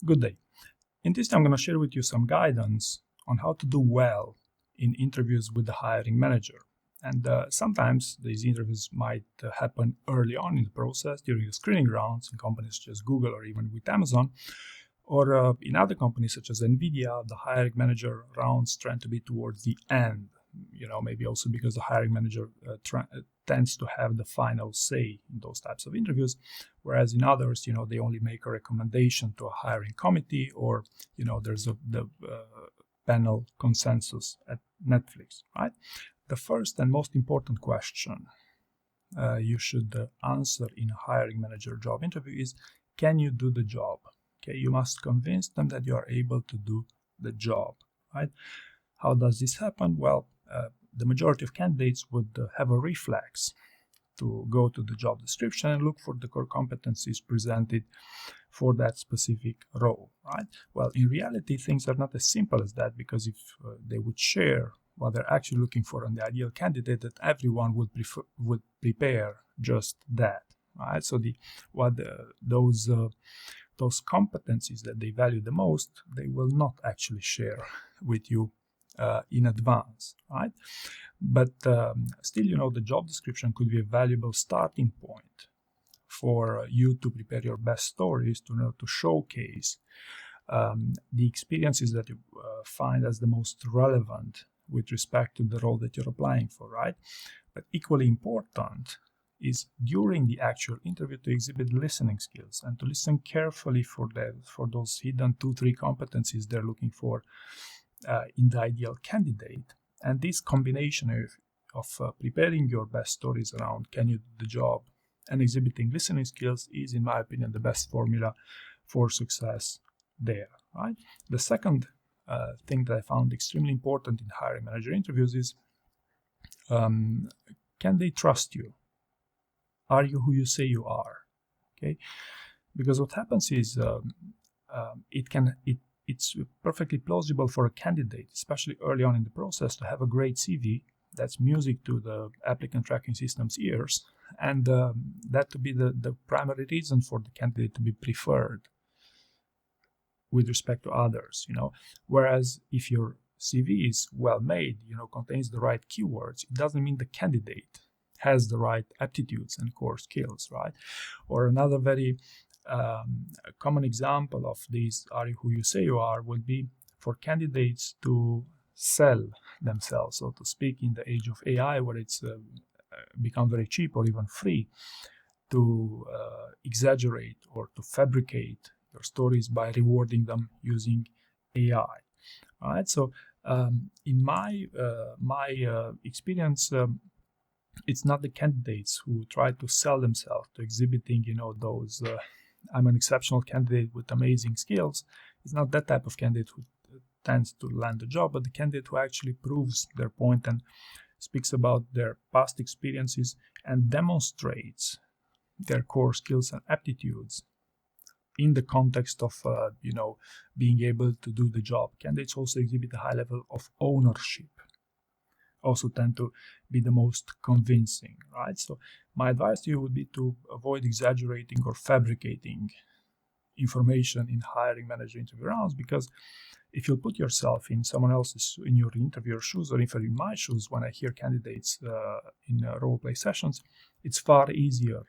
Good day. In this time, I'm going to share with you some guidance on how to do well in interviews with the hiring manager. And sometimes these interviews might happen early on in the process during the screening rounds in companies such as Google or even with Amazon. Or in other companies such as NVIDIA, the hiring manager rounds tend to be towards the end. Maybe also because the hiring manager tends to have the final say in those types of interviews, whereas in others, they only make a recommendation to a hiring committee, or there's the panel consensus at Netflix, right? The first and most important question you should answer in a hiring manager job interview is, can you do the job? Okay, you must convince them that you are able to do the job, right? How does this happen? Well, the majority of candidates would have a reflex to go to the job description and look for the core competencies presented for that specific role, right? Well, in reality, things are not as simple as that, because if they would share what they're actually looking for in the ideal candidate, that everyone would prepare just that, right? So those competencies that they value the most, they will not actually share with you in advance, right? But still, the job description could be a valuable starting point for you to prepare your best stories, to showcase the experiences that you find as the most relevant with respect to the role that you're applying for, right? But equally important is during the actual interview to exhibit listening skills and to listen carefully for those hidden 2-3 competencies they're looking for in the ideal candidate. And this combination of preparing your best stories around can you do the job and exhibiting listening skills is, in my opinion, the best formula for success there, right? The second thing that I found extremely important in hiring manager interviews is, can they trust you? Are you who you say you are? Okay, because what happens is it's perfectly plausible for a candidate, especially early on in the process, to have a great CV that's music to the applicant tracking system's ears, and that to be the primary reason for the candidate to be preferred with respect to others. Whereas if your CV is well made, contains the right keywords, it doesn't mean the candidate has the right aptitudes and core skills, right? Or another very common example of these, are you who you say you are, would be for candidates to sell themselves, so to speak, in the age of AI, where it's become very cheap or even free to exaggerate or to fabricate your stories by rewarding them using AI, right? So in my experience, it's not the candidates who try to sell themselves to exhibiting, those I'm an exceptional candidate with amazing skills. It's not that type of candidate who tends to land the job, but the candidate who actually proves their point and speaks about their past experiences and demonstrates their core skills and aptitudes in the context of, being able to do the job. Candidates also exhibit a high level of ownership, also tend to be the most convincing, right? So my advice to you would be to avoid exaggerating or fabricating information in hiring manager interview rounds, because if you put yourself in someone else's, in your interviewer shoes, or even in my shoes, when I hear candidates in role play sessions, it's far easier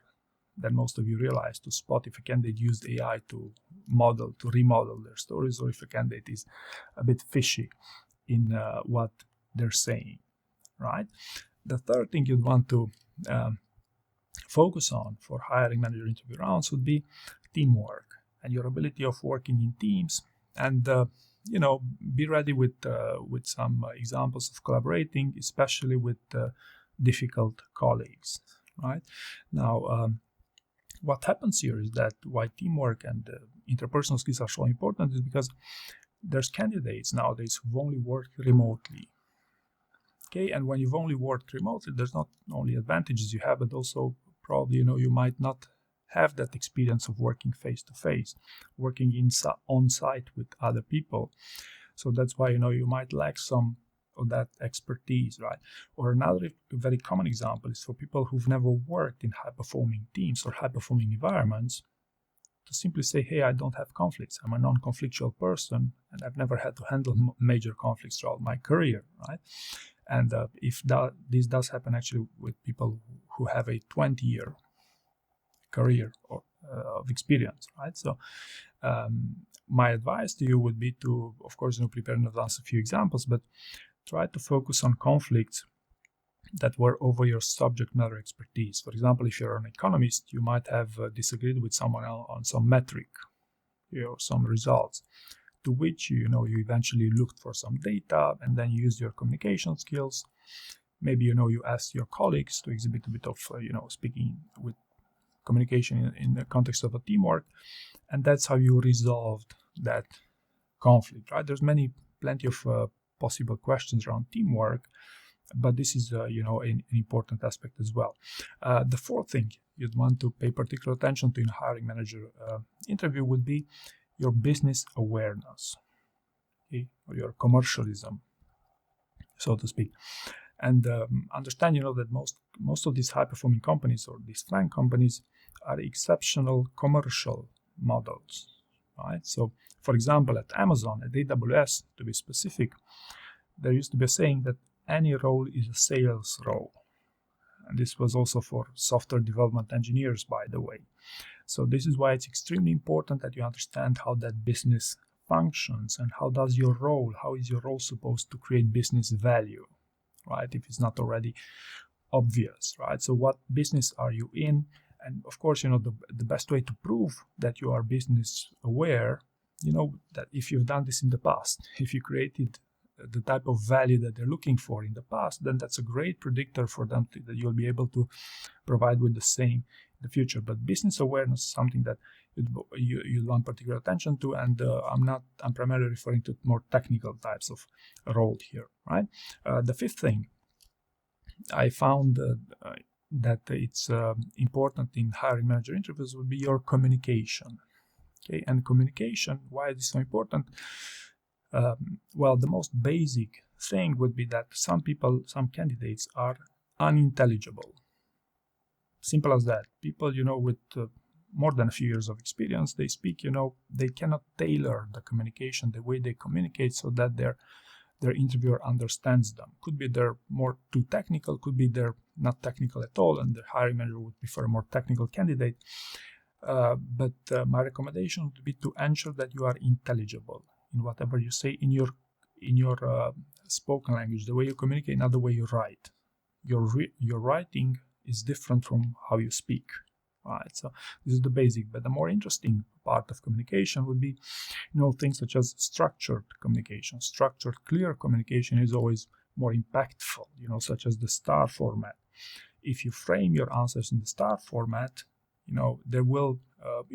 than most of you realize to spot if a candidate used AI to remodel their stories, or if a candidate is a bit fishy in what they're saying, right? The third thing you'd want to focus on for hiring manager interview rounds would be teamwork and your ability of working in teams, and be ready with some examples of collaborating, especially with difficult colleagues, right? Now, what happens here is that why teamwork and interpersonal skills are so important is because there's candidates nowadays who've only worked remotely. Okay, and when you've only worked remotely, there's not only advantages you have, but also probably, you might not have that experience of working face-to-face, working on-site with other people. So that's why, you might lack some of that expertise, right? Or another very common example is for people who've never worked in high-performing teams or high-performing environments. to simply say, hey, I don't have conflicts. I'm a non-conflictual person, and I've never had to handle major conflicts throughout my career, right? And if this does happen actually with people who have a 20-year career of experience, right? So my advice to you would be to, of course, prepare in advance a few examples, but try to focus on conflicts that were over your subject matter expertise. For example, if you're an economist, you might have disagreed with someone else on some metric or some results, to which you eventually looked for some data and then you used your communication skills. Maybe you asked your colleagues to exhibit a bit of speaking with communication in the context of a teamwork, and that's how you resolved that conflict, right? There's plenty of possible questions around teamwork, but this is an important aspect as well. The fourth thing you'd want to pay particular attention to in a hiring manager interview would be your business awareness, okay? Or your commercialism, so to speak. And understand that most of these high-performing companies or these FAANG companies are exceptional commercial models, right? So, for example, at Amazon, at AWS, to be specific, there used to be a saying that any role is a sales role. And this was also for software development engineers, by the way. So this is why it's extremely important that you understand how that business functions and how is your role supposed to create business value, right? If it's not already obvious, right? So what business are you in? And of course, the best way to prove that you are business aware, that if you've done this in the past, if you created the type of value that they're looking for in the past, then that's a great predictor for them that you'll be able to provide with the same in the future. But business awareness is something that you want particular attention to, and I'm primarily referring to more technical types of role here, right? The fifth thing I found that it's important in hiring manager interviews would be your communication. Okay, and communication, why is this so important? Well, the most basic thing would be that some candidates are unintelligible. Simple as that. People, with more than a few years of experience, they speak, they cannot tailor the communication, the way they communicate, so that their interviewer understands them. Could be they're more too technical, could be they're not technical at all, and the hiring manager would prefer a more technical candidate. But my recommendation would be to ensure that you are intelligible in whatever you say in your spoken language, the way you communicate, not the way you write. Your writing is different from how you speak, right? So this is the basic. But the more interesting part of communication would be, things such as structured communication. Structured, clear communication is always more impactful. Such as the STAR format. If you frame your answers in the STAR format, they will,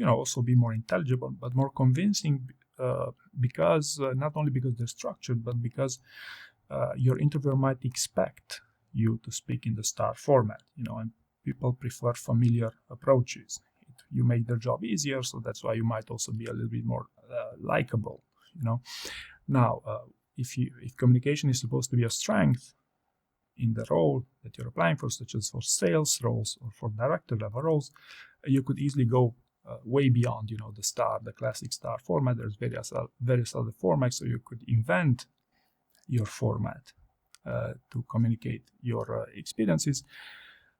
also be more intelligible, but more convincing. Because not only because they're structured, but because your interviewer might expect you to speak in the STAR format, and people prefer familiar approaches. You make their job easier, so that's why you might also be a little bit more likable, Now, if communication is supposed to be a strength in the role that you're applying for, such as for sales roles or for director level roles, you could easily go way beyond, the classic STAR format. There's various other formats, so you could invent your format to communicate your experiences.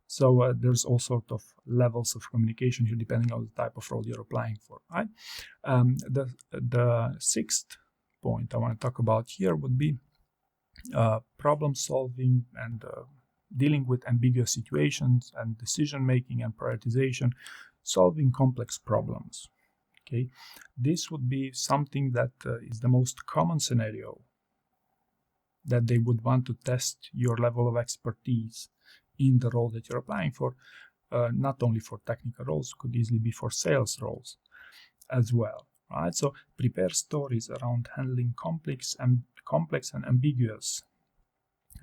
So there's all sorts of levels of communication here, depending on the type of role you're applying for, right? The sixth point I want to talk about here would be problem solving and dealing with ambiguous situations and decision making and prioritization. Solving complex problems. Okay, this would be something that is the most common scenario that they would want to test your level of expertise in the role that you're applying for. Not only for technical roles, could easily be for sales roles as well. Right. So prepare stories around handling complex and ambiguous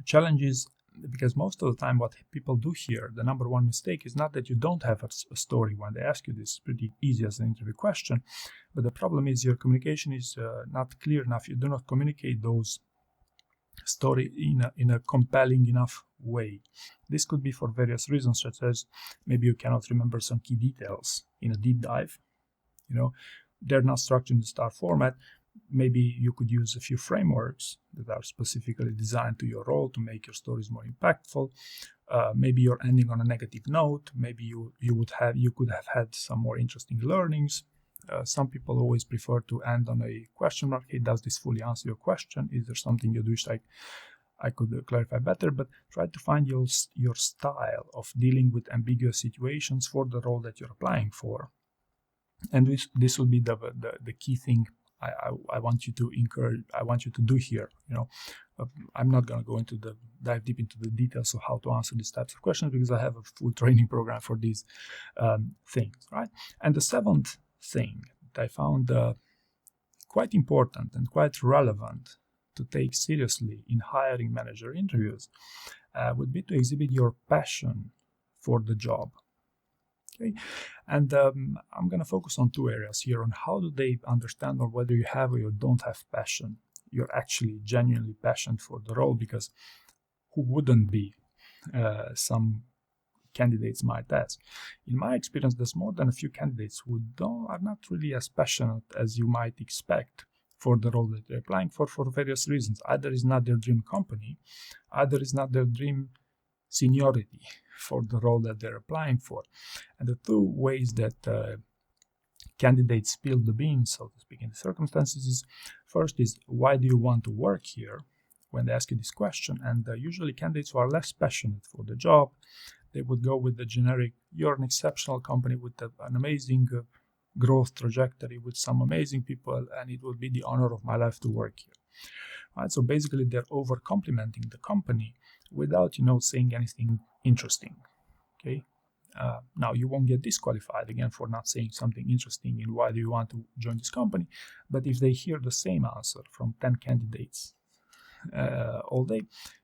challenges. Because most of the time what people do here, the number one mistake is not that you don't have a story when they ask you this. Pretty easy as an interview question, but the problem is your communication is not clear enough. You do not communicate those story in a compelling enough way. This could be for various reasons, such as maybe you cannot remember some key details in a deep dive. They're not structured in the star format. Maybe you could use a few frameworks that are specifically designed to your role to make your stories more impactful. Maybe you're ending on a negative note. Maybe you could have had some more interesting learnings. Some people always prefer to end on a question mark. Hey, does this fully answer your question? Is there something you wish I could clarify better? But try to find your style of dealing with ambiguous situations for the role that you're applying for. And this will be the key thing I want you to encourage. I want you to do here. I'm not going to go dive deep into the details of how to answer these types of questions because I have a full training program for these things, right? And the seventh thing that I found quite important and quite relevant to take seriously in hiring manager interviews would be to exhibit your passion for the job. Okay, and I'm going to focus on two areas here on how do they understand or whether you have or you don't have passion. You're actually genuinely passionate for the role, because who wouldn't be? Some candidates might ask. In my experience, there's more than a few candidates who are not really as passionate as you might expect for the role that they're applying for various reasons. Either it's not their dream company, either it's not their dream seniority for the role that they're applying for. And the two ways that candidates spill the beans, so to speak, in the circumstances is, first is, why do you want to work here? When they ask you this question, and usually candidates who are less passionate for the job, they would go with the generic, you're an exceptional company with an amazing growth trajectory with some amazing people, and it would be the honor of my life to work here. Right? So basically they're over complimenting the company without saying anything interesting. Okay, now you won't get disqualified again for not saying something interesting in why do you want to join this company, but if they hear the same answer from 10 candidates all day,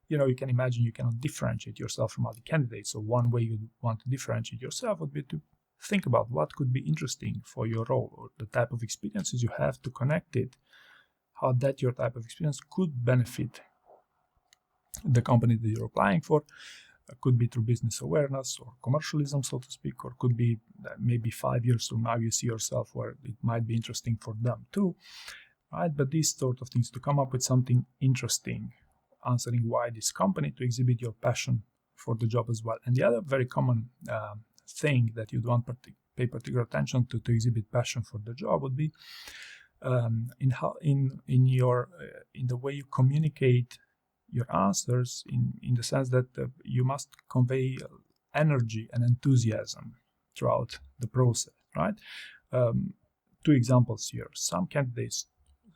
you can imagine you cannot differentiate yourself from other candidates. So one way you want to differentiate yourself would be to think about what could be interesting for your role, or the type of experiences you have to connect it, how that your type of experience could benefit the company that you're applying for. Could be through business awareness or commercialism, so to speak, or could be that maybe 5 years from now you see yourself where it might be interesting for them too, right? But these sort of things, to come up with something interesting, answering why this company, to exhibit your passion for the job as well. And the other very common thing that you'd want to pay particular attention to exhibit passion for the job would be in the way you communicate your answers, in the sense that you must convey energy and enthusiasm throughout the process, right? Two examples here. Some candidates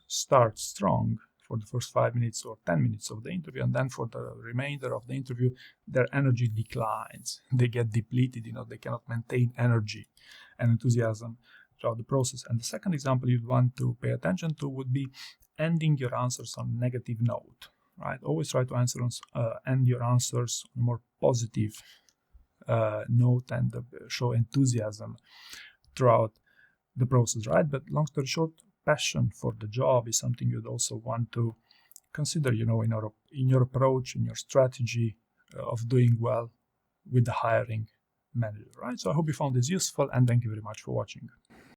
start strong for the first 5 minutes or 10 minutes of the interview, and then for the remainder of the interview, their energy declines. They get depleted, they cannot maintain energy and enthusiasm throughout the process. And the second example you'd want to pay attention to would be ending your answers on a negative note. Right? Always try to end your answers on a more positive note and show enthusiasm throughout the process, right? But long story short, passion for the job is something you'd also want to consider, in your approach, in your strategy of doing well with the hiring manager, right? So I hope you found this useful, and thank you very much for watching.